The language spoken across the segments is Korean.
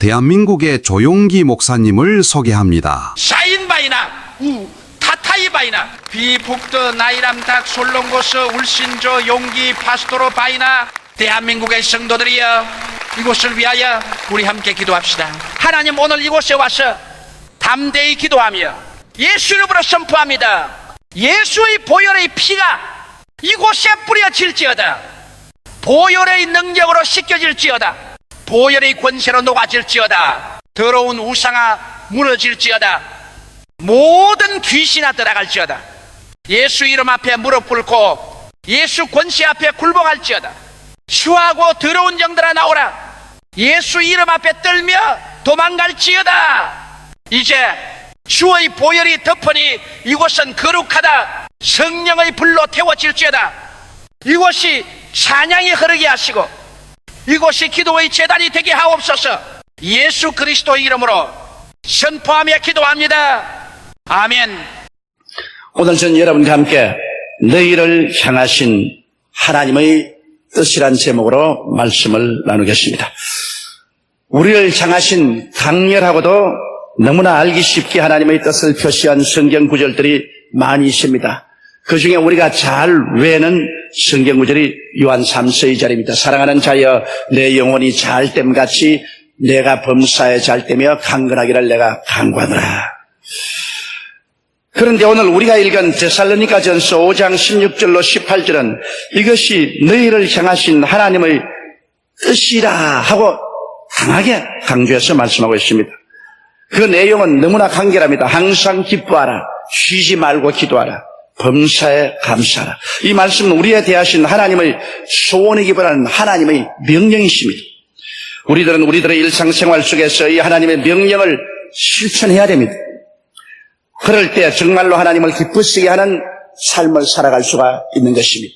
대한민국의 조용기 목사님을 소개합니다. 샤인바이나 타타이바이나 비북드 나이람닥 솔롱고스 울신조 용기 파스토로 바이나 대한민국의 성도들이여, 이곳을 위하여 우리 함께 기도합시다. 하나님, 오늘 이곳에 와서 담대히 기도하며 예수 이름으로 선포합니다. 예수의 보혈의 피가 이곳에 뿌려질지어다. 보혈의 능력으로 씻겨질지어다. 보혈의 권세로 녹아질지어다. 더러운 우상아 무너질지어다. 모든 귀신아 떠나갈지어다. 예수 이름 앞에 무릎 꿇고 예수 권세 앞에 굴복할지어다. 추하고 더러운 영들아 나오라. 예수 이름 앞에 떨며 도망갈지어다. 이제 주의 보혈이 덮으니 이곳은 거룩하다. 성령의 불로 태워질지어다. 이곳이 찬양이 흐르게 하시고 이곳이 기도의 제단이 되게 하옵소서. 예수 그리스도의 이름으로 선포하며 기도합니다. 아멘. 오늘 전 여러분과 함께 너희를 향하신 하나님의 뜻이란 제목으로 말씀을 나누겠습니다. 우리를 향하신 강렬하고도 너무나 알기 쉽게 하나님의 뜻을 표시한 성경 구절들이 많이 있습니다. 그 중에 우리가 잘 외는 성경 구절이 요한 3서 2절입니다. 사랑하는 자여, 내 영혼이 잘됨같이 내가 범사에 잘되며 강건하기를 내가 간구하노라. 그런데 오늘 우리가 읽은 데살로니가전서 5장 16절로 18절은 이것이 너희를 향하신 하나님의 뜻이라 하고 강하게 강조해서 말씀하고 있습니다. 그 내용은 너무나 간결합니다. 항상 기뻐하라. 쉬지 말고 기도하라. 범사에 감사하라. 이 말씀은 우리에 대하신 하나님의 소원이기보다는 하나님의 명령이십니다. 우리들은 우리들의 일상생활 속에서 이 하나님의 명령을 실천해야 됩니다. 그럴 때 정말로 하나님을 기쁘시게 하는 삶을 살아갈 수가 있는 것입니다.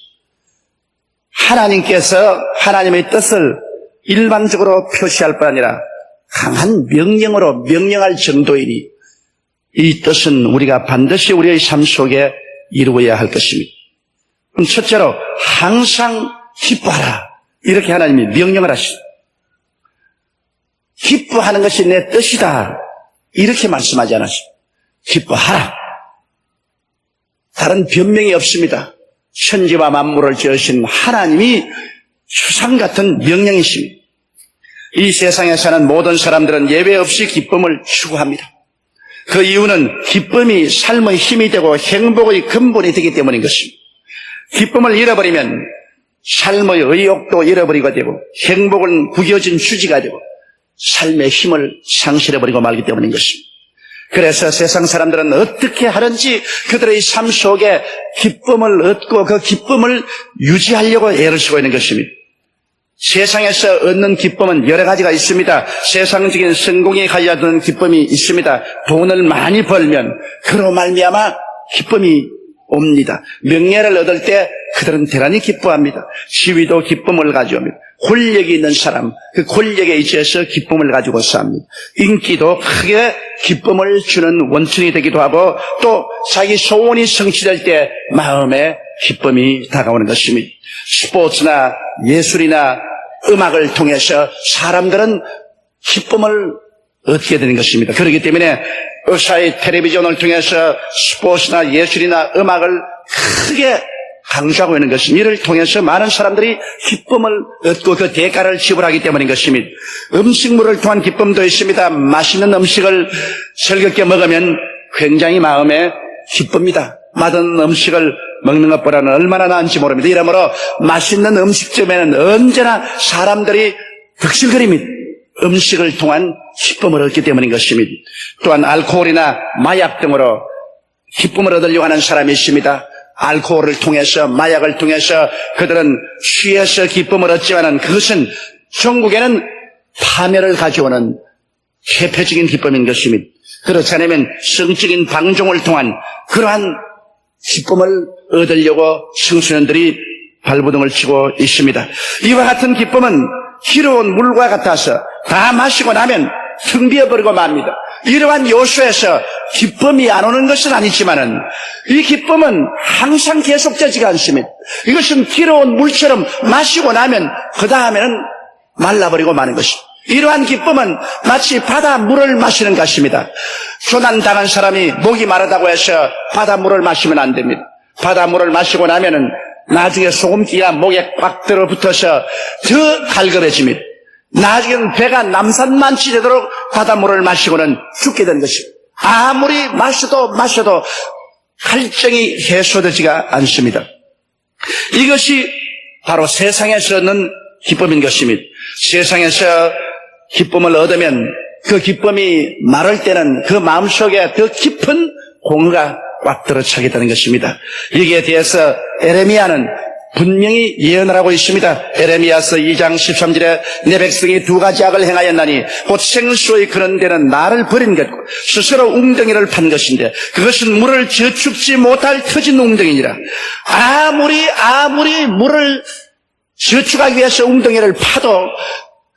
하나님께서 하나님의 뜻을 일반적으로 표시할 뿐 아니라 강한 명령으로 명령할 정도이니 이 뜻은 우리가 반드시 우리의 삶 속에 이루어야 할 것입니다. 그럼 첫째로 항상 기뻐하라. 이렇게 하나님이 명령을 하시죠. 기뻐하는 것이 내 뜻이다. 이렇게 말씀하지 않았습니다. 기뻐하라. 다른 변명이 없습니다. 천지와 만물을 지으신 하나님이 추상 같은 명령이십니다. 이 세상에 사는 모든 사람들은 예외 없이 기쁨을 추구합니다. 그 이유는 기쁨이 삶의 힘이 되고 행복의 근본이 되기 때문인 것입니다. 기쁨을 잃어버리면 삶의 의욕도 잃어버리게 되고 행복은 구겨진 휴지가 되고 삶의 힘을 상실해버리고 말기 때문인 것입니다. 그래서 세상 사람들은 어떻게 하든지 그들의 삶 속에 기쁨을 얻고 그 기쁨을 유지하려고 애를 쓰고 있는 것입니다. 세상에서 얻는 기쁨은 여러 가지가 있습니다. 세상적인 성공에 관련된 기쁨이 있습니다. 돈을 많이 벌면 그로 말미암아 기쁨이 옵니다. 명예를 얻을 때 그들은 대단히 기뻐합니다. 지위도 기쁨을 가져옵니다. 권력이 있는 사람, 그 권력에 의지해서 기쁨을 가지고 삽니다. 인기도 크게 기쁨을 주는 원천이 되기도 하고 또 자기 소원이 성취될 때 마음에 기쁨이 다가오는 것입니다. 스포츠나 예술이나 음악을 통해서 사람들은 기쁨을 얻게 되는 것입니다. 그렇기 때문에 의사의 텔레비전을 통해서 스포츠나 예술이나 음악을 크게 강조하고 있는 것입니다. 이를 통해서 많은 사람들이 기쁨을 얻고 그 대가를 지불하기 때문인 것입니다. 음식물을 통한 기쁨도 있습니다. 맛있는 음식을 즐겁게 먹으면 굉장히 마음에 기쁩니다. 맛있는 음식을 먹는 것보다는 얼마나 나은지 모릅니다. 이러므로 맛있는 음식점에는 언제나 사람들이 득실거립니다. 음식을 통한 기쁨을 얻기 때문인 것입니다. 또한 알코올이나 마약 등으로 기쁨을 얻으려고 하는 사람이 있습니다. 알코올을 통해서 마약을 통해서 그들은 취해서 기쁨을 얻지만은 그것은 전국에는 파멸을 가져오는 해패적인 기쁨인 것입니다. 그렇지 않으면 성적인 방종을 통한 그러한 기쁨을 얻으려고 청소년들이 발버둥을 치고 있습니다. 이와 같은 기쁨은 희로운 물과 같아서 다 마시고 나면 텅 비어버리고 맙니다. 이러한 요소에서 기쁨이 안 오는 것은 아니지만은 이 기쁨은 항상 계속되지가 않습니다. 이것은 희로운 물처럼 마시고 나면 그 다음에는 말라버리고 마는 것입니다. 이러한 기쁨은 마치 바닷물을 마시는 것입니다. 조난당한 사람이 목이 마르다고 해서 바닷물을 마시면 안 됩니다. 바닷물을 마시고 나면은 나중에 소금기가 목에 꽉 들어붙어서 더 갈급해집니다. 나중에는 배가 남산만치 되도록 바닷물을 마시고는 죽게 되는 것입니다. 아무리 마셔도 갈증이 해소되지가 않습니다. 이것이 바로 세상에서는 기쁨인 것입니다. 세상에서 기쁨을 얻으면 그 기쁨이 마를 때는 그 마음속에 더 깊은 공허가 꽉 들어차게 되는 것입니다. 여기에 대해서 에레미야는 분명히 예언을 하고 있습니다. 에레미야서 2장 13절에 내 백성이 두 가지 악을 행하였나니 곧 생수의 그런 데는 나를 버린 것고 스스로 웅덩이를 판 것인데 그것은 물을 저축지 못할 터진 웅덩이니라. 아무리 물을 저축하기 위해서 웅덩이를 파도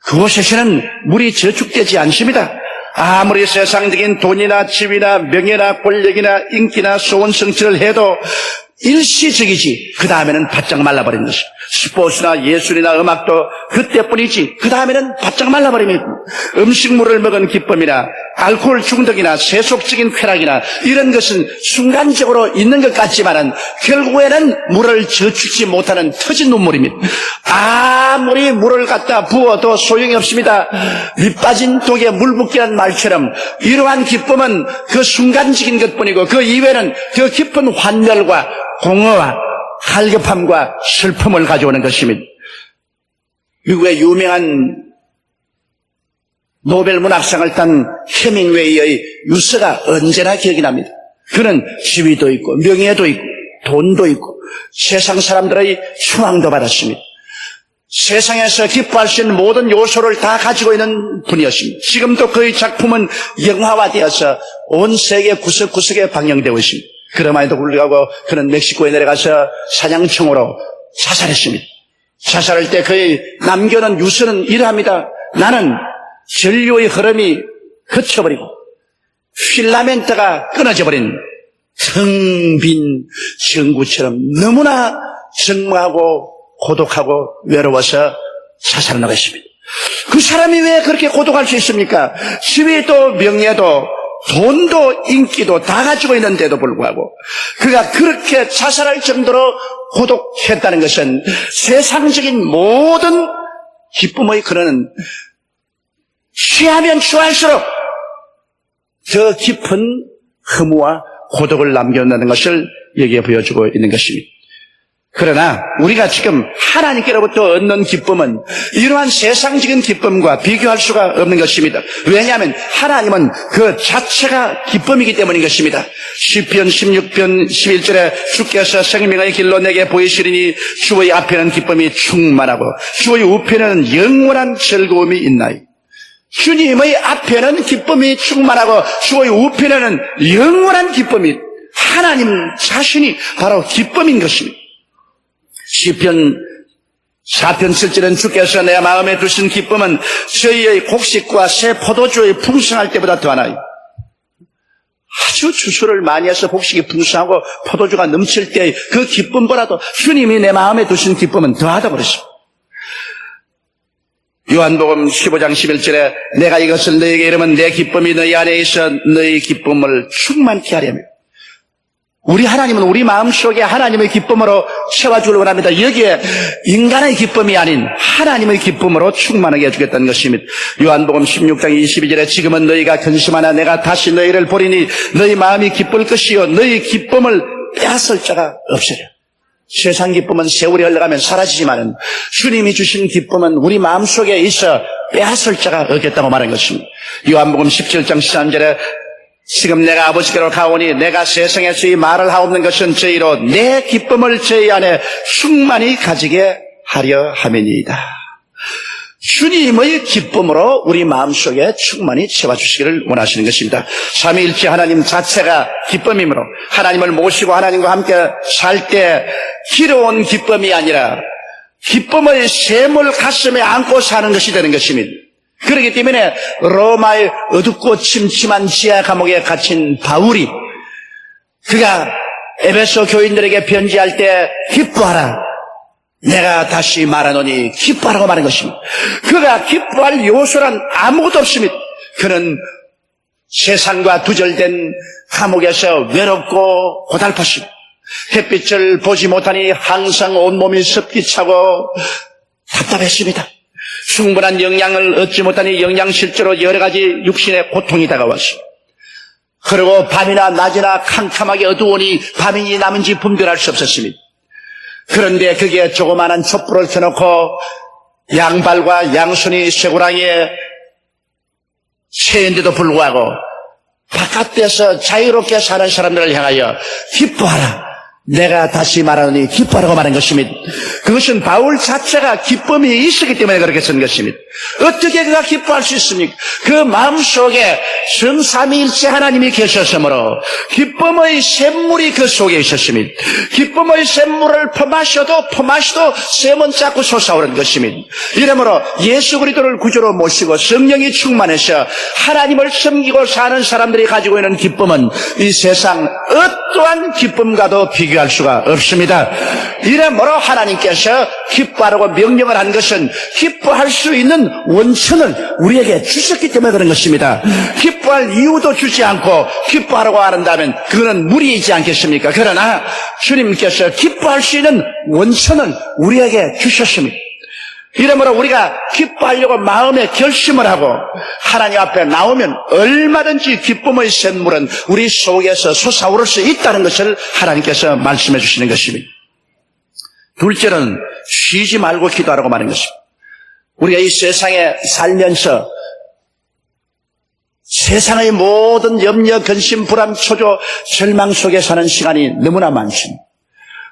그곳에서는 물이 저축되지 않습니다. 아무리 세상적인 돈이나 집이나 명예나 권력이나 인기나 소원 성취를 해도 일시적이지 그 다음에는 바짝 말라버리는 것이. 스포츠나 예술이나 음악도 그때뿐이지 그 다음에는 바짝 말라버립니다. 음식물을 먹은 기쁨이나 알코올 중독이나 세속적인 쾌락이나 이런 것은 순간적으로 있는 것 같지만은 결국에는 물을 저축지 못하는 터진 눈물입니다. 아무리 물을 갖다 부어도 소용이 없습니다. 밑 빠진 독에 물 붓기란 말처럼 이러한 기쁨은 그 순간적인 것뿐이고 그 이외에는 더 깊은 환멸과 공허와 갈급함과 슬픔을 가져오는 것입니다. 미국의 유명한 노벨 문학상을 탄 헤밍웨이의 유서가 언제나 기억이 납니다. 그는 지위도 있고 명예도 있고 돈도 있고 세상 사람들의 추앙도 받았습니다. 세상에서 기뻐할 수 있는 모든 요소를 다 가지고 있는 분이었습니다. 지금도 그의 작품은 영화화되어서 온 세계 구석구석에 방영되고 있습니다. 그럼에도 불구하고 그는 멕시코에 내려가서 사냥총으로 자살했습니다. 자살할 때 그의 남겨놓은 유서는 이러합니다. 나는 전류의 흐름이 그쳐버리고 필라멘트가 끊어져버린 텅 빈 전구처럼 너무나 적막하고 고독하고 외로워서 자살을 했습니다. 그 사람이 왜 그렇게 고독할 수 있습니까? 지위도 명예도 돈도 인기도 다 가지고 있는데도 불구하고 그가 그렇게 자살할 정도로 고독했다는 것은 세상적인 모든 기쁨의 근원은 취하면 취할수록 더 깊은 허무와 고독을 남겨놓는 것을 여기에 보여주고 있는 것입니다. 그러나 우리가 지금 하나님께로부터 얻는 기쁨은 이러한 세상적인 기쁨과 비교할 수가 없는 것입니다. 왜냐하면 하나님은 그 자체가 기쁨이기 때문인 것입니다. 시편 16편 11절에 주께서 생명의 길로 내게 보이시리니 주의 앞에는 기쁨이 충만하고 주의 우편에는 영원한 즐거움이 있나이. 주님의 앞에는 기쁨이 충만하고 주의 우편에는 영원한 기쁨이, 하나님 자신이 바로 기쁨인 것입니다. 시편 4편 7절은 주께서 내 마음에 두신 기쁨은 저희의 곡식과 새 포도주의 풍성할 때보다 더하나요. 아주 추수를 많이 해서 곡식이 풍성하고 포도주가 넘칠 때 그 기쁨보다도 주님이 내 마음에 두신 기쁨은 더하다고 그랬습니다. 요한복음 15장 11절에 내가 이것을 너희에게 이르면 내 기쁨이 너희 안에 있어 너희 기쁨을 충만케 하려며. 우리 하나님은 우리 마음속에 하나님의 기쁨으로 채워주려고 합니다. 여기에 인간의 기쁨이 아닌 하나님의 기쁨으로 충만하게 해주겠다는 것입니다. 요한복음 16장 22절에 지금은 너희가 근심하나 내가 다시 너희를 보리니 너희 마음이 기쁠 것이요 너희 기쁨을 빼앗을 자가 없으려. 세상 기쁨은 세월이 흘러가면 사라지지만 주님이 주신 기쁨은 우리 마음속에 있어 빼앗을 자가 없겠다고 말한 것입니다. 요한복음 17장 13절에 지금 내가 아버지께로 가오니 내가 세상에서 이 말을 하옵는 것은 저희로 내 기쁨을 저희 안에 충만히 가지게 하려 함이니이다. 주님의 기쁨으로 우리 마음속에 충만히 채워주시기를 원하시는 것입니다. 삼위일체 하나님 자체가 기쁨이므로 하나님을 모시고 하나님과 함께 살 때 길어온 기쁨이 아니라 기쁨의 샘을 가슴에 안고 사는 것이 되는 것입니다. 그렇기 때문에 로마의 어둡고 침침한 지하 감옥에 갇힌 바울이 그가 에베소 교인들에게 편지할 때 기뻐하라. 내가 다시 말하노니 기뻐하라고 말한 것입니다. 그가 기뻐할 요소란 아무것도 없습니다. 그는 세상과 두절된 감옥에서 외롭고 고달팠습니다. 햇빛을 보지 못하니 항상 온몸이 습기 차고 답답했습니다. 충분한 영양을 얻지 못하니 영양실조로 여러 가지 육신의 고통이 다가왔습니다. 그리고 밤이나 낮이나 캄캄하게 어두우니 밤이 남은지 분별할 수 없었습니다. 그런데 거기에 조그마한 촛불을 켜놓고 양발과 양손이 쇠고랑이에 채인데도 불구하고 바깥에서 자유롭게 사는 사람들을 향하여 기뻐하라. 내가 다시 말하노니 기뻐하라고 말한 것입니다. 그것은 바울 자체가 기쁨이 있었기 때문에 그렇게 쓴 것입니다. 어떻게 그가 기뻐할 수 있습니까? 그 마음속에 성삼위일체 하나님이 계셨으므로 기쁨의 샘물이 그 속에 있었습니다. 기쁨의 샘물을 퍼마셔도 샘은 자꾸 솟아오르는 것입니다. 이러므로 예수 그리스도를 구주로 모시고 성령이 충만해서 하나님을 섬기고 사는 사람들이 가지고 있는 기쁨은 이 세상 어떠한 기쁨과도 비교할 수가 없습니다. 이러므로 하나님께서 기뻐하라고 명령을 한 것은 기뻐할 수 있는 원천을 우리에게 주셨기 때문에 그런 것입니다. 기뻐할 이유도 주지 않고 기뻐하라고 한다면 그거는 무리이지 않겠습니까? 그러나 주님께서 기뻐할 수 있는 원천을 우리에게 주셨습니다. 이러므로 우리가 기뻐하려고 마음에 결심을 하고 하나님 앞에 나오면 얼마든지 기쁨의 샘물은 우리 속에서 솟아오를 수 있다는 것을 하나님께서 말씀해 주시는 것입니다. 둘째는 쉬지 말고 기도하라고 말하는 것입니다. 우리가 이 세상에 살면서 세상의 모든 염려, 근심, 불안, 초조, 절망 속에 사는 시간이 너무나 많습니다.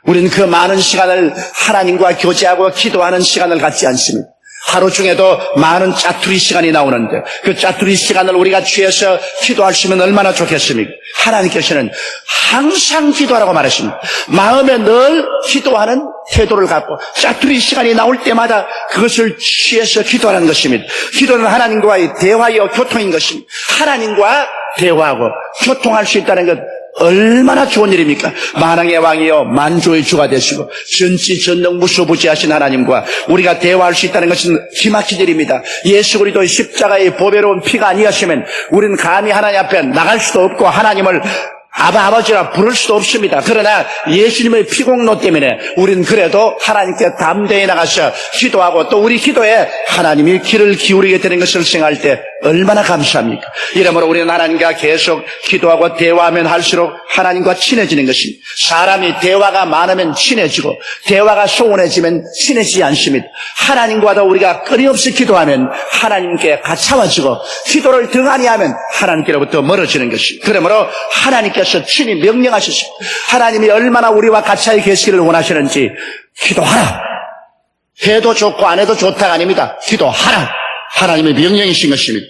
우리는 그 많은 시간을 하나님과 교제하고 기도하는 시간을 갖지 않습니다. 하루 중에도 많은 짜투리 시간이 나오는데 그 짜투리 시간을 우리가 취해서 기도할 수 있으면 얼마나 좋겠습니까? 하나님께서는 항상 기도하라고 말하십니다. 마음에 늘 기도하는 태도를 갖고 짜투리 시간이 나올 때마다 그것을 취해서 기도하는 것입니다. 기도는 하나님과의 대화요 교통인 것입니다. 하나님과 대화하고 교통할 수 있다는 것 얼마나 좋은 일입니까? 만왕의 왕이요 만주의 주가 되시고 전지전능 무소부지하신 하나님과 우리가 대화할 수 있다는 것은 기막힌 일입니다. 예수 그리스도의 십자가의 보배로운 피가 아니었으면 우리는 감히 하나님 앞에 나갈 수도 없고 하나님을 아버지라 부를 수도 없습니다. 그러나 예수님의 피공로 때문에 우리는 그래도 하나님께 담대히 나가서 기도하고 또 우리 기도에 하나님이 귀를 기울이게 되는 것을 생각할 때 얼마나 감사합니까? 이러므로 우리는 하나님과 계속 기도하고 대화하면 할수록 하나님과 친해지는 것입니다. 사람이 대화가 많으면 친해지고 대화가 소원해지면 친해지지 않습니다. 하나님과도 우리가 끊임없이 기도하면 하나님께 가까워지고 기도를 더 많이 하면 하나님께로부터 멀어지는 것입니다. 그러므로 하나님께서 친히 명령하셨습니다. 하나님이 얼마나 우리와 가까이 계시기를 원하시는지 기도하라. 해도 좋고 안 해도 좋다가 아닙니다. 기도하라. 하나님의 명령이신 것입니다.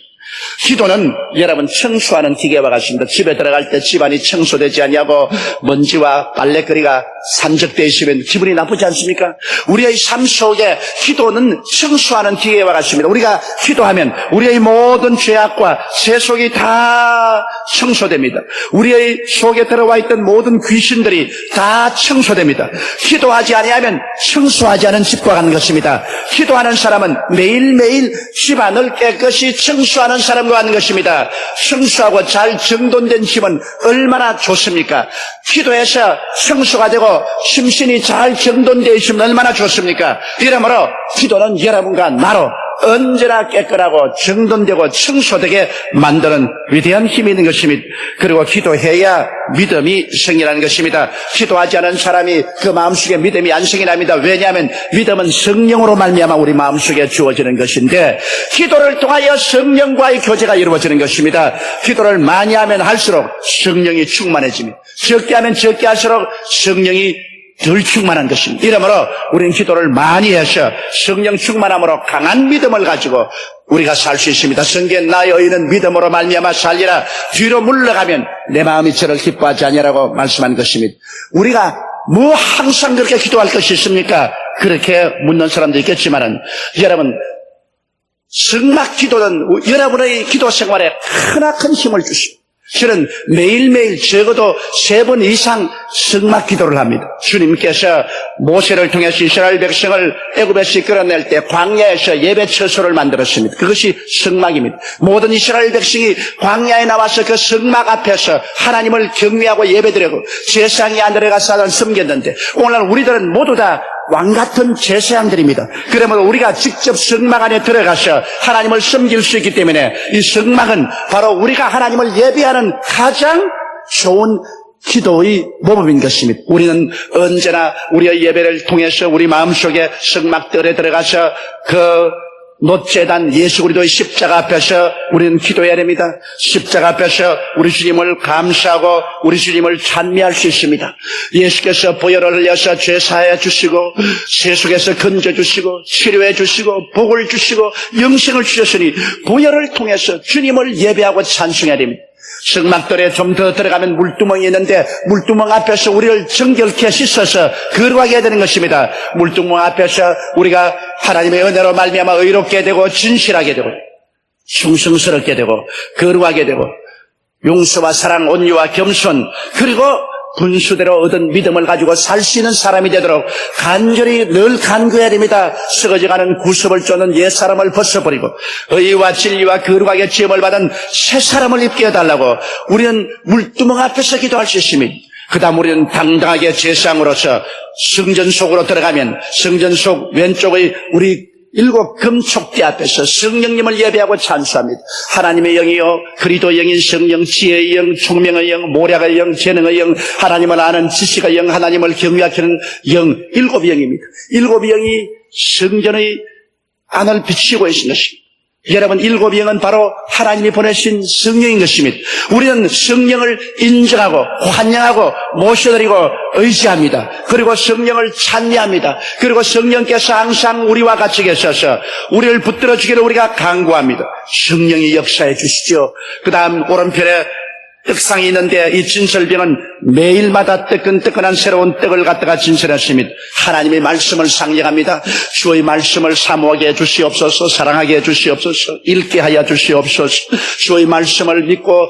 기도는 여러분 청소하는 기계와 같습니다. 집에 들어갈 때 집안이 청소되지 아니하고 먼지와 빨래거리가 산적되어 있으면 기분이 나쁘지 않습니까? 우리의 삶 속에 기도는 청소하는 기계와 같습니다. 우리가 기도하면 우리의 모든 죄악과 세속이 다 청소됩니다. 우리의 속에 들어와 있던 모든 귀신들이 다 청소됩니다. 기도하지 아니하면 청소하지 않은 집과 같은 것입니다. 기도하는 사람은 매일매일 집안을 깨끗이 청소하는 사람과 같은 것입니다. 청소하고 잘 정돈된 집은 얼마나 좋습니까? 기도해서 청소가 되고 심신이 잘 정돈되어 있으면 얼마나 좋습니까? 이러므로 기도는 여러분과 나로 언제나 깨끗하고 정돈되고 청소되게 만드는 위대한 힘이 있는 것입니다. 그리고 기도해야 믿음이 생기라는 것입니다. 기도하지 않은 사람이 그 마음속에 믿음이 안 생기납니다. 왜냐하면 믿음은 성령으로 말미암아 우리 마음속에 주어지는 것인데 기도를 통하여 성령과의 교제가 이루어지는 것입니다. 기도를 많이 하면 할수록 성령이 충만해집니다. 적게 하면 적게 할수록 성령이 덜 충만한 것입니다. 이러므로 우리는 기도를 많이 해서 성령 충만함으로 강한 믿음을 가지고 우리가 살 수 있습니다. 성경에 나의 의인은 믿음으로 말미암아 살리라. 뒤로 물러가면 내 마음이 저를 기뻐하지 아니하라고 말씀한 것입니다. 우리가 뭐 항상 그렇게 기도할 것이 있습니까? 그렇게 묻는 사람도 있겠지만은 여러분 성막 기도는 여러분의 기도 생활에 크나큰 힘을 주십니다. 실은 매일매일 적어도 3번 이상 성막 기도를 합니다. 주님께서 모세를 통해서 이스라엘 백성을 애굽에서 이끌어낼 때 광야에서 예배 처소를 만들었습니다. 그것이 성막입니다. 모든 이스라엘 백성이 광야에 나와서 그 성막 앞에서 하나님을 경외하고 예배드리고 제사장이 안 들어가서 섬겼는데 오늘날 우리들은 모두 다 왕같은 제사장들입니다. 그러므로 우리가 직접 성막 안에 들어가서 하나님을 섬길 수 있기 때문에 이 성막은 바로 우리가 하나님을 예배하는 가장 좋은 기도의 모범인 것입니다. 우리는 언제나 우리의 예배를 통해서 우리 마음속에 성막들에 들어가서 그 노제단 예수 그리스도의 십자가 앞에서 우리는 기도해야 됩니다. 십자가 앞에서 우리 주님을 감사하고 우리 주님을 찬미할 수 있습니다. 예수께서 보혈을 흘려서 죄 사해 주시고 세속에서 건져 주시고 치료해 주시고 복을 주시고 영생을 주셨으니 보혈을 통해서 주님을 예배하고 찬송해야 됩니다. 성막들에 좀 더 들어가면 물두멍이 있는데 물두멍 앞에서 우리를 정결케 씻어서 거룩하게 되는 것입니다. 물두멍 앞에서 우리가 하나님의 은혜로 말미암아 의롭게 되고 진실하게 되고 충성스럽게 되고 거룩하게 되고 용서와 사랑, 온유와 겸손 그리고 분수대로 얻은 믿음을 가지고 살 수 있는 사람이 되도록 간절히 늘 간구해야 됩니다. 썩어져가는 구습을 쫓는 옛사람을 벗어버리고 의와 진리와 거룩하게 지음을 받은 새 사람을 입게 해달라고 우리는 물두멍 앞에서 기도할 수 있습니다. 그 다음 우리는 당당하게 제사장으로서 성전 속으로 들어가면 성전 속 왼쪽의 우리 7 금촉대 앞에서 성령님을 예배하고 찬수합니다. 하나님의 영이요 그리스도 영인 성령, 지혜의 영, 총명의 영, 모략의 영, 재능의 영, 하나님을 아는 지식의 영, 하나님을 경외하는 영, 7 영입니다. 7 영이 성전의 안을 비추고 있는 것입니다. 여러분 7 영은 바로 하나님이 보내신 성령인 것입니다. 우리는 성령을 인정하고 환영하고 모셔드리고 의지합니다. 그리고 성령을 찬미합니다. 그리고 성령께서 항상 우리와 같이 계셔서 우리를 붙들어 주기를 우리가 간구합니다. 성령이 역사해 주시죠. 그 다음 오른편에 떡상이 있는데 이 진설병은 매일마다 뜨끈뜨끈한 새로운 떡을 갖다가 진설했습니다. 하나님의 말씀을 상징합니다. 주의 말씀을 사모하게 해주시옵소서, 사랑하게 해주시옵소서, 읽게 하여 주시옵소서, 주의 말씀을 믿고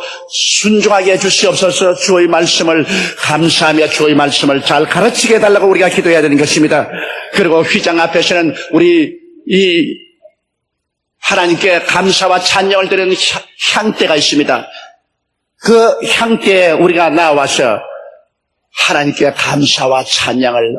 순종하게 해주시옵소서, 주의 말씀을 감사하며 주의 말씀을 잘 가르치게 해달라고 우리가 기도해야 되는 것입니다. 그리고 휘장 앞에서는 우리 이 하나님께 감사와 찬양을 드리는 향대가 있습니다. 그 향대에 우리가 나와서 하나님께 감사와 찬양을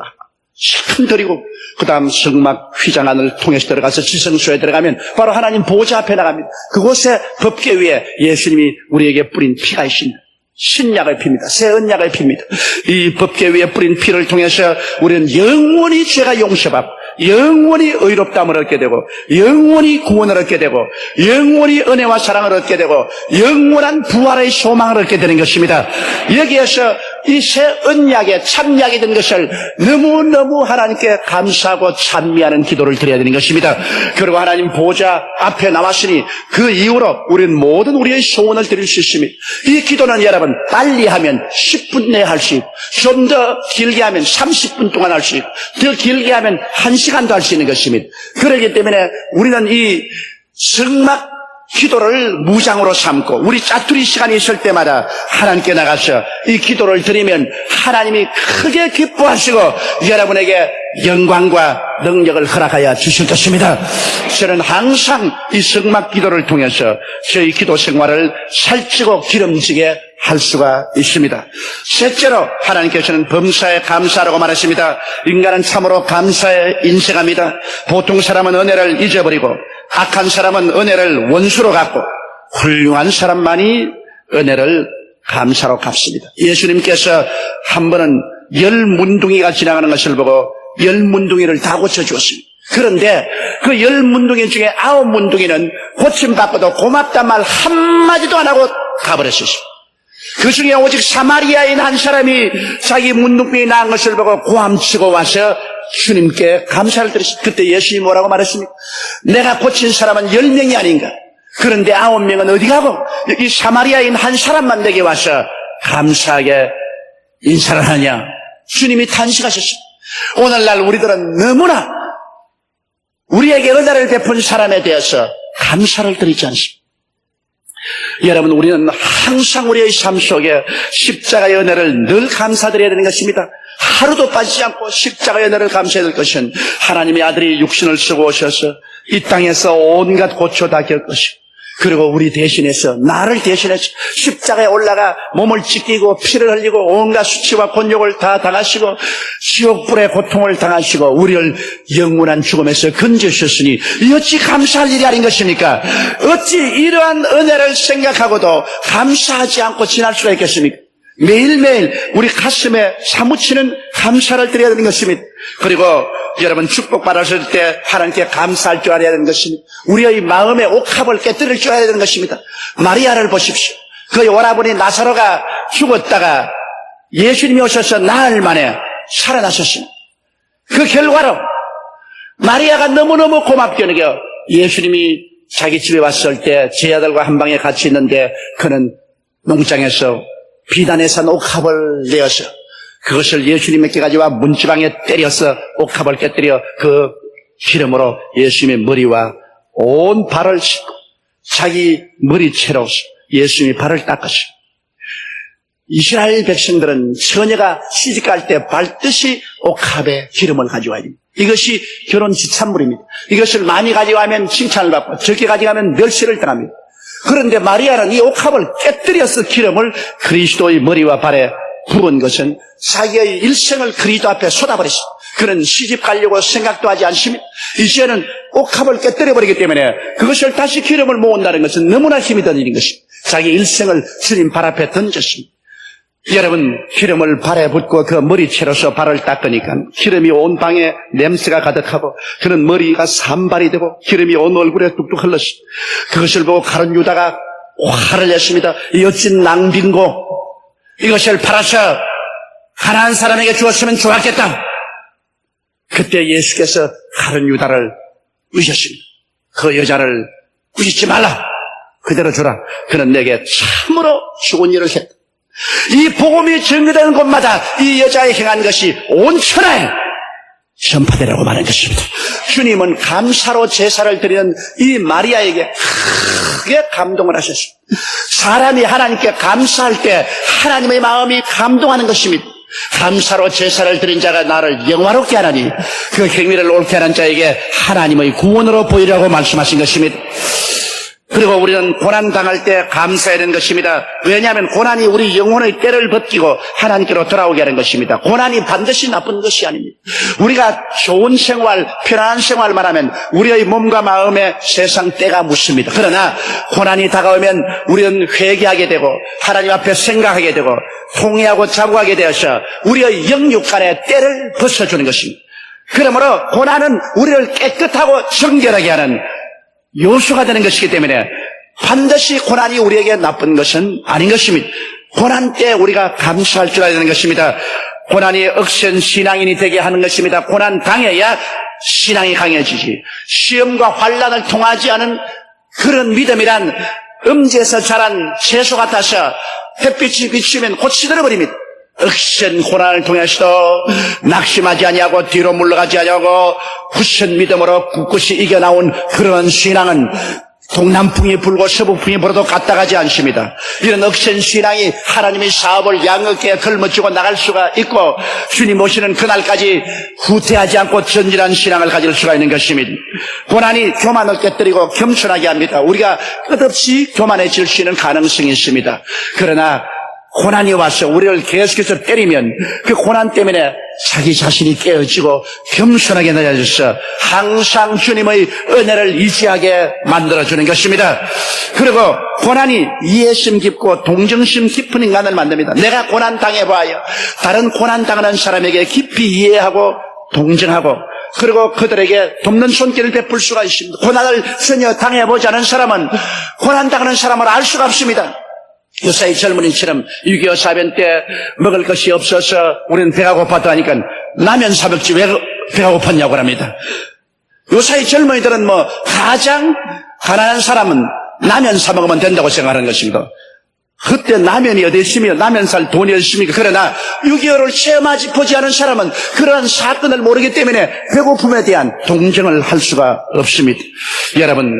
드리고 그 다음 성막 휘장 안을 통해서 들어가서 지성소에 들어가면 바로 하나님 보좌 앞에 나갑니다. 그곳에 법궤 위에 예수님이 우리에게 뿌린 피가 있습니다. 신약을 핍니다. 새 언약을 핍니다. 이 법궤 위에 뿌린 피를 통해서 우리는 영원히 죄가 용서받고 영원히 의롭다함을 얻게 되고 영원히 구원을 얻게 되고 영원히 은혜와 사랑을 얻게 되고 영원한 부활의 소망을 얻게 되는 것입니다. 여기에서 이 새 언약에 참여하게 된 것을 너무너무 하나님께 감사하고 찬미하는 기도를 드려야 되는 것입니다. 그리고 하나님 보좌 앞에 나왔으니 그 이후로 우리는 모든 우리의 소원을 드릴 수 있습니다. 이 기도는 여러분 빨리 하면 10분 내에 할 수 있고 좀 더 길게 하면 30분 동안 할 수 있고 더 길게 하면 1시간도 할 수 있는 것입니다. 그렇기 때문에 우리는 이 성막 기도를 무장으로 삼고 우리 짜투리 시간이 있을 때마다 하나님께 나가서 이 기도를 드리면 하나님이 크게 기뻐하시고 여러분에게 영광과 능력을 허락하여 주실 것입니다. 저는 항상 이 성막 기도를 통해서 저희 기도 생활을 살찌고 기름지게 할 수가 있습니다. 셋째로 하나님께서는 범사에 감사라고 말하십니다. 인간은 참으로 감사에 인색합니다. 보통 사람은 은혜를 잊어버리고 악한 사람은 은혜를 원수로 갚고 훌륭한 사람만이 은혜를 감사로 갚습니다. 예수님께서 한 번은 10문둥이가 지나가는 것을 보고 10문둥이를 다 고쳐주었습니다. 그런데 그 10문둥이 중에 9문둥이는 고침받고도 고맙단 말 한마디도 안 하고 가버렸습니다. 그 중에 오직 사마리아인 한 사람이 자기 문둥병이 나은 것을 보고 고함치고 와서 주님께 감사를 드렸습니다. 그때 예수님이 뭐라고 말했습니까? 내가 고친 사람은 10명이 아닌가? 그런데 9명은 어디 가고 이 사마리아인 한 사람만 내게 와서 감사하게 인사를 하냐? 주님이 탄식하셨습니다. 오늘날 우리들은 너무나 우리에게 은혜를 베푼 사람에 대해서 감사를 드리지 않습니다. 여러분, 우리는 항상 우리의 삶 속에 십자가의 은혜를 늘 감사드려야 되는 것입니다. 하루도 빠지지 않고 십자가의 은혜를 감사해야 될 것은 하나님의 아들이 육신을 쓰고 오셔서 이 땅에서 온갖 고초 다 겪으시고, 그리고 우리 대신해서, 나를 대신해서 십자가에 올라가 몸을 찢기고 피를 흘리고 온갖 수치와 곤욕을 다 당하시고 지옥불의 고통을 당하시고 우리를 영원한 죽음에서 건져주셨으니 이 어찌 감사할 일이 아닌 것입니까? 어찌 이러한 은혜를 생각하고도 감사하지 않고 지날 수가 있겠습니까? 매일매일 우리 가슴에 사무치는 감사를 드려야 되는 것입니다. 그리고 여러분, 축복받았을 때 하나님께 감사할 줄 알아야 되는 것입니다. 우리의 마음의 옥합을 깨뜨릴 줄 알아야 되는 것입니다. 마리아를 보십시오. 그의 오라버니 나사로가 죽었다가 예수님이 오셔서 나흘 만에 살아나셨습니다. 그 결과로 마리아가 너무너무 고맙게 느껴 예수님이 자기 집에 왔을 때 제 아들과 한 방에 같이 있는데 그는 농장에서 비단에 산 옥합을 내어서 그것을 예수님에게 가져와 문지방에 때려서 옥합을 깨뜨려 그 기름으로 예수님의 머리와 온 발을 씻고 자기 머리채로 예수님의 발을 닦으시고, 이스라엘 백성들은 처녀가 시집갈 때 밟듯이 옥합에 기름을 가져와야 됩니다. 이것이 결혼 지참물입니다. 이것을 많이 가져가면 칭찬을 받고 적게 가져가면 멸시를 당합니다. 그런데 마리아는 이 옥합을 깨뜨려서 기름을 그리스도의 머리와 발에 부은 것은 자기의 일생을 그리스도 앞에 쏟아버렸습니다. 그는 시집 가려고 생각도 하지 않습니다. 이제는 옥합을 깨뜨려버리기 때문에 그것을 다시 기름을 모은다는 것은 너무나 힘이 든 일인 것입니다. 자기 일생을 주님 발 앞에 던졌습니다. 여러분, 기름을 발에 붓고 그 머리채로서 발을 닦으니까 기름이 온 방에 냄새가 가득하고 그는 머리가 산발이 되고 기름이 온 얼굴에 뚝뚝 흘렀습니다. 그것을 보고 가룟 유다가 화를 냈습니다. 이 어찐 낭비인고, 이것을 팔아서 가난한 사람에게 주었으면 좋았겠다. 그때 예수께서 가룟 유다를 으셨습니다. 그 여자를 꾸짖지 말라. 그대로 주라. 그는 내게 참으로 좋은 일을 했다. 이 복음이 전개되는 곳마다 이 여자의 행한 것이 온 천하에 전파되라고 말한 것입니다. 주님은 감사로 제사를 드리는 이 마리아에게 크게 감동을 하셨습니다. 사람이 하나님께 감사할 때 하나님의 마음이 감동하는 것입니다. 감사로 제사를 드린 자가 나를 영화롭게 하나니 그 행위를 옳게 하는 자에게 하나님의 구원으로 보이라고 말씀하신 것입니다. 그리고 우리는 고난당할 때 감사해야 되는 것입니다. 왜냐하면 고난이 우리 영혼의 때를 벗기고 하나님께로 돌아오게 하는 것입니다. 고난이 반드시 나쁜 것이 아닙니다. 우리가 좋은 생활, 편안한 생활만 하면 우리의 몸과 마음에 세상 때가 묻습니다. 그러나 고난이 다가오면 우리는 회개하게 되고 하나님 앞에 생각하게 되고 통회하고 자부하게 되어서 우리의 영육간의 때를 벗어주는 것입니다. 그러므로 고난은 우리를 깨끗하고 정결하게 하는 요소가 되는 것이기 때문에 반드시 고난이 우리에게 나쁜 것은 아닌 것입니다. 고난 때 우리가 감사할 줄 알아야 되는 것입니다. 고난이 억센 신앙인이 되게 하는 것입니다. 고난 당해야 신앙이 강해지지. 시험과 환난을 통하지 않은 그런 믿음이란 음지에서 자란 채소 같아서 햇빛이 비치면 곧 시들어버립니다. 억센 고난을 통해서도 낙심하지 아니하고 뒤로 물러가지 아니하고 굳은 믿음으로 굳굳이 이겨나온 그런 신앙은 동남풍이 불고 서북풍이 불어도 갔다가지 않습니다. 이런 억센 신앙이 하나님의 사업을 양롭게 걸머쥐고 나갈 수가 있고 주님 오시는 그날까지 후퇴하지 않고 전진한 신앙을 가질 수가 있는 것입니다. 고난이 교만을 깨뜨리고 겸손하게 합니다. 우리가 끝없이 교만해질 수 있는 가능성이 있습니다. 그러나 고난이 와서 우리를 계속해서 때리면 그 고난 때문에 자기 자신이 깨어지고 겸손하게 낮아져서 항상 주님의 은혜를 의지하게 만들어주는 것입니다. 그리고 고난이 이해심 깊고 동정심 깊은 인간을 만듭니다. 내가 고난 당해봐야 다른 고난 당하는 사람에게 깊이 이해하고 동정하고 그리고 그들에게 돕는 손길을 베풀 수가 있습니다. 고난을 전혀 당해보지 않은 사람은 고난 당하는 사람을 알 수가 없습니다. 요사이 젊은이처럼 6.25 사변 때 먹을 것이 없어서 우리는 배가 고팠다 하니까 라면 사 먹지 왜 배가 고팠냐고 합니다. 요사이 젊은이들은 가장 가난한 사람은 라면 사 먹으면 된다고 생각하는 것입니다. 그때 라면이 어디 있으며 라면 살 돈이 어디 있습니까? 그러나 6.25를 체험하지 보지 않은 사람은 그러한 사건을 모르기 때문에 배고픔에 대한 동정을 할 수가 없습니다. 여러분,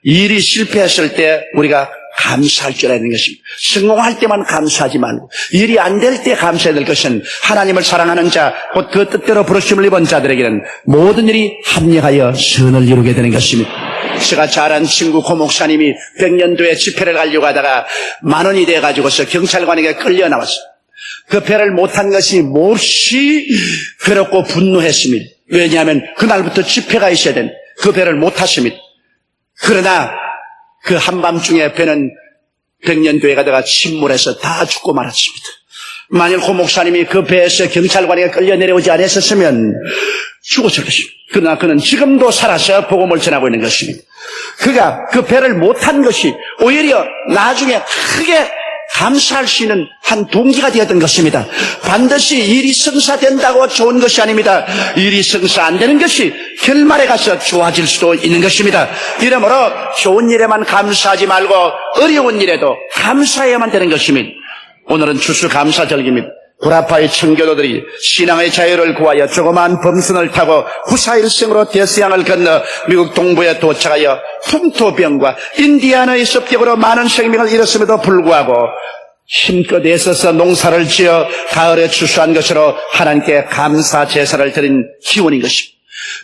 일이 실패했을 때 우리가 감사할 줄 아는 것입니다. 성공할 때만 감사하지 말고 일이 안 될 때 감사해야 될 것은 하나님을 사랑하는 자, 곧 그 뜻대로 부르심을 입은 자들에게는 모든 일이 합력하여 선을 이루게 되는 것입니다. 제가 잘 아는 친구 고 목사님이 100년도에 집회를 가려고 하다가 만원이 돼가지고서 경찰관에게 끌려 나왔어요. 그 배를 못한 것이 몹시 괴롭고 분노했습니다. 왜냐하면 그날부터 집회가 있어야 되는 그 배를 못 탔습니다. 그러나 그 한밤중에 배는 100년도에 가다가 침몰해서 다 죽고 말았습니다. 만일 고 목사님이 그 배에서 경찰관에게 끌려 내려오지 않았었으면 죽었을 것입니다. 그러나 그는 지금도 살아서 복음을 전하고 있는 것입니다. 그가 그 배를 못한 것이 오히려 나중에 크게 감사할 수 있는 한 동기가 되었던 것입니다. 반드시 일이 성사된다고 좋은 것이 아닙니다. 일이 성사 안 되는 것이 결말에 가서 좋아질 수도 있는 것입니다. 이러므로 좋은 일에만 감사하지 말고 어려운 일에도 감사해야만 되는 것입니다. 오늘은 추수감사절기입니다. 구라파의 청교도들이 신앙의 자유를 구하여 조그마한 범선을 타고 후사일생으로 대서양을 건너 미국 동부에 도착하여 풍토병과 인디아나의 습격으로 많은 생명을 잃었음에도 불구하고 힘껏 애써서 농사를 지어 가을에 추수한 것으로 하나님께 감사 제사를 드린 기원인 것입니다.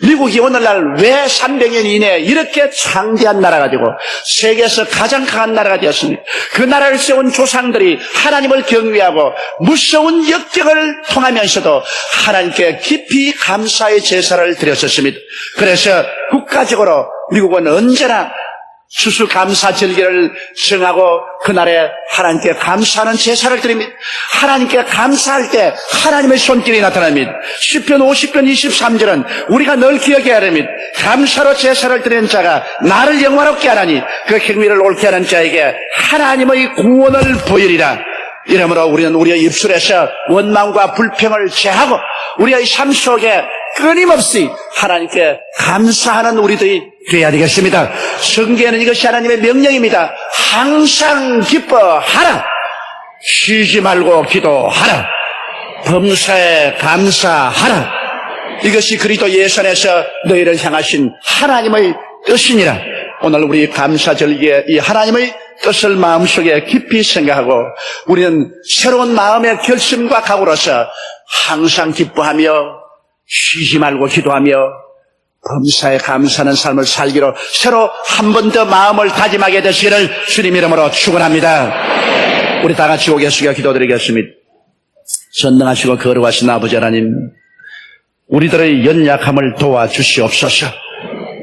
미국이 오늘날 왜 300년 이내에 이렇게 창대한 나라 가지고 세계에서 가장 강한 나라가 되었습니까? 그 나라를 세운 조상들이 하나님을 경외하고 무서운 역경을 통하면서도 하나님께 깊이 감사의 제사를 드렸었습니다. 그래서 국가적으로 미국은 언제나 추수감사절기를 정하고 그날에 하나님께 감사하는 제사를 드립니다. 하나님께 감사할 때 하나님의 손길이 나타납니다. 시편 50편 23절은 우리가 늘 기억해야 합니다. 감사로 제사를 드리는 자가 나를 영화롭게 하나니 그 행위를 옳게 하는 자에게 하나님의 구원을 보이리라. 이러므로 우리는 우리의 입술에서 원망과 불평을 제하고 우리의 삶 속에 끊임없이 하나님께 감사하는 우리들이 되어야 되겠습니다. 성경에는 이것이 하나님의 명령입니다. 항상 기뻐하라. 쉬지 말고 기도하라. 범사에 감사하라. 이것이 그리스도 예수 안에서 너희를 향하신 하나님의 뜻이니라. 오늘 우리 감사절기에 이 하나님의 뜻을 마음속에 깊이 생각하고 우리는 새로운 마음의 결심과 각오로서 항상 기뻐하며 쉬지 말고 기도하며 범사에 감사하는 삶을 살기로 새로 한 번 더 마음을 다짐하게 되시기를 주님 이름으로 축원합니다. 우리 다 같이 고개 숙여 기도드리겠습니다. 전능하시고 거룩하신 아버지 하나님, 우리들의 연약함을 도와주시옵소서.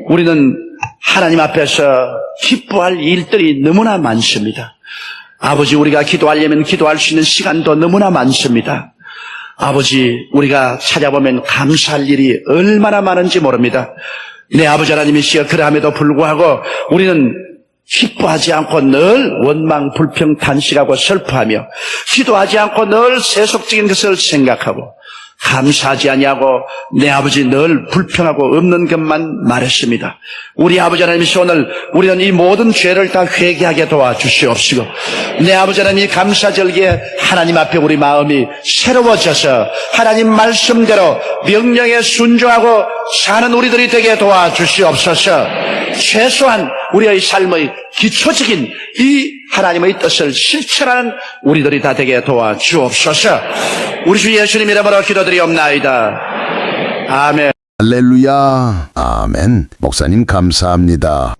우리는 하나님 앞에서 기뻐할 일들이 너무나 많습니다. 아버지, 우리가 기도하려면 기도할 수 있는 시간도 너무나 많습니다. 아버지, 우리가 찾아보면 감사할 일이 얼마나 많은지 모릅니다. 내 아버지 하나님이시여, 그러함에도 불구하고 우리는 기뻐하지 않고 늘 원망, 불평, 탄식하고 슬퍼하며 기도하지 않고 늘 세속적인 것을 생각하고 감사하지 아니하고 내 아버지 늘 불평하고 없는 것만 말했습니다. 우리 아버지 하나님이시 오늘 우리는 이 모든 죄를 다 회개하게 도와주시옵시고 내 아버지 하나님 이 감사절기에 하나님 앞에 우리 마음이 새로워져서 하나님 말씀대로 명령에 순종하고 사는 우리들이 되게 도와주시옵소서. 최소한 우리의 삶의 기초적인 이 하나님의 뜻을 실천하는 우리들이 다 되게 도와주옵소서. 우리 주 예수님 이름으로 기도드리옵나이다. 아멘. 할렐루야. 아멘. 목사님 감사합니다.